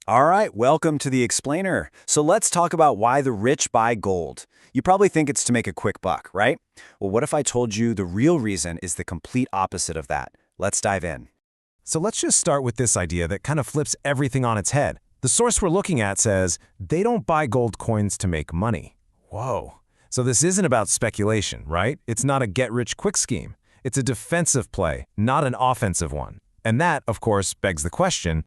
All right, welcome to the Explainer. So let's talk about why the rich buy gold. You probably think it's to make a quick buck, right? Well, what if I told you the real reason is the complete opposite of that? Let's dive in. So let's just start with this idea that kind of flips everything on its head. The source we're looking at says, they don't buy gold coins to make money. Whoa. So this isn't about speculation, right? It's not a get-rich-quick scheme. It's a defensive play, not an offensive one. And that, of course, begs the question.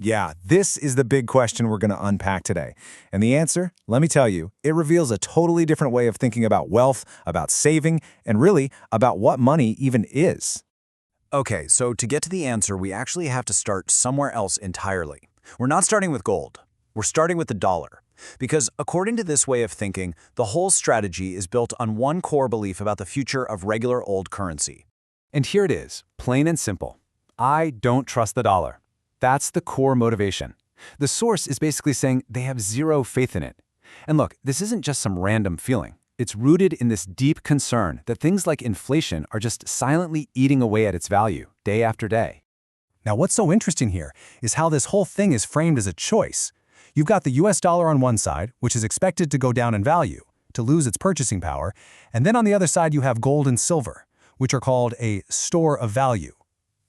Yeah, this is the big question we're going to unpack today. And the answer, let me tell you, it reveals a totally different way of thinking about wealth, about saving, and really about what money even is. Okay, so to get to the answer, we actually have to start somewhere else entirely. We're not starting with gold. We're starting with the dollar. Because according to this way of thinking, the whole strategy is built on one core belief about the future of regular old currency. And here it is, plain and simple. I don't trust the dollar. That's the core motivation. The source is basically saying they have zero faith in it. And look, this isn't just some random feeling. It's rooted in this deep concern that things like inflation are just silently eating away at its value day after day. Now, what's so interesting here is how this whole thing is framed as a choice. You've got the US dollar on one side, which is expected to go down in value, to lose its purchasing power, and then on the other side you have gold and silver, which are called a store of value.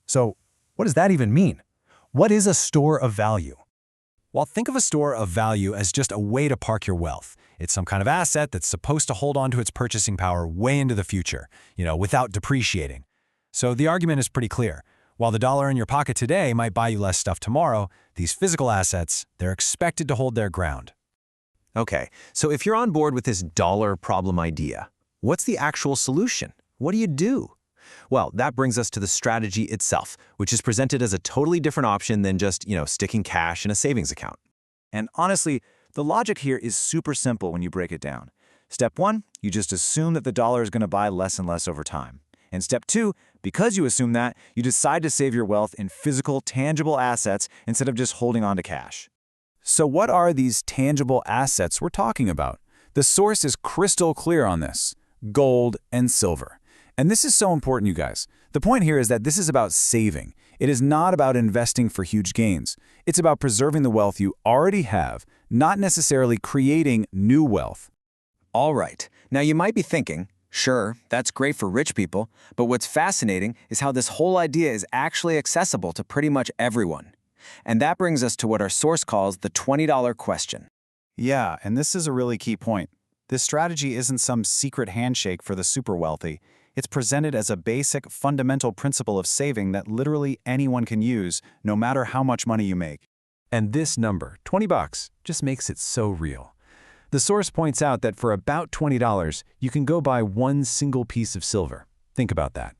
So, what does that even mean? What is a store of value? Well, think of a store of value as just a way to park your wealth. It's some kind of asset that's supposed to hold on to its purchasing power way into the future, without depreciating. So the argument is pretty clear. While the dollar in your pocket today might buy you less stuff tomorrow, these physical assets, they're expected to hold their ground. Okay, so if you're on board with this dollar problem idea, what's the actual solution? What do you do? Well, that brings us to the strategy itself, which is presented as a totally different option than just, sticking cash in a savings account. And honestly, the logic here is super simple when you break it down. Step 1, you just assume that the dollar is going to buy less and less over time. And step 2, because you assume that, you decide to save your wealth in physical, tangible assets instead of just holding on to cash. So what are these tangible assets we're talking about? The source is crystal clear on this: gold and silver. And this is so important, you guys. The point here is that this is about saving. It is not about investing for huge gains. It's about preserving the wealth you already have, not necessarily creating new wealth. All right, now you might be thinking, sure, that's great for rich people, but what's fascinating is how this whole idea is actually accessible to pretty much everyone. And that brings us to what our source calls the $20 question. Yeah, and this is a really key point. This strategy isn't some secret handshake for the super wealthy. It's presented as a basic, fundamental principle of saving that literally anyone can use, no matter how much money you make. And this number, $20, just makes it so real. The source points out that for about $20, you can go buy one single piece of silver. Think about that.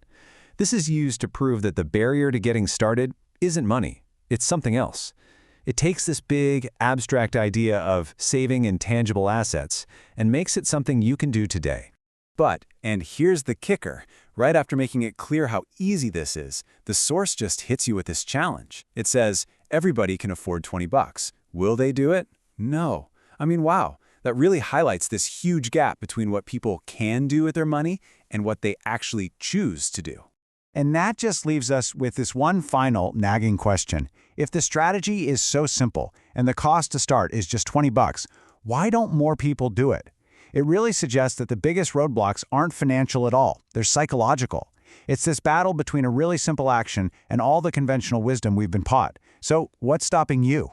This is used to prove that the barrier to getting started isn't money. It's something else. It takes this big, abstract idea of saving in tangible assets and makes it something you can do today. But, and here's the kicker, right after making it clear how easy this is, the source just hits you with this challenge. It says, everybody can afford $20. Will they do it? No. I mean, wow. That really highlights this huge gap between what people can do with their money and what they actually choose to do. And that just leaves us with this one final nagging question. If the strategy is so simple and the cost to start is just $20, why don't more people do it? It really suggests that the biggest roadblocks aren't financial at all. They're psychological. It's this battle between a really simple action and all the conventional wisdom we've been taught. So what's stopping you?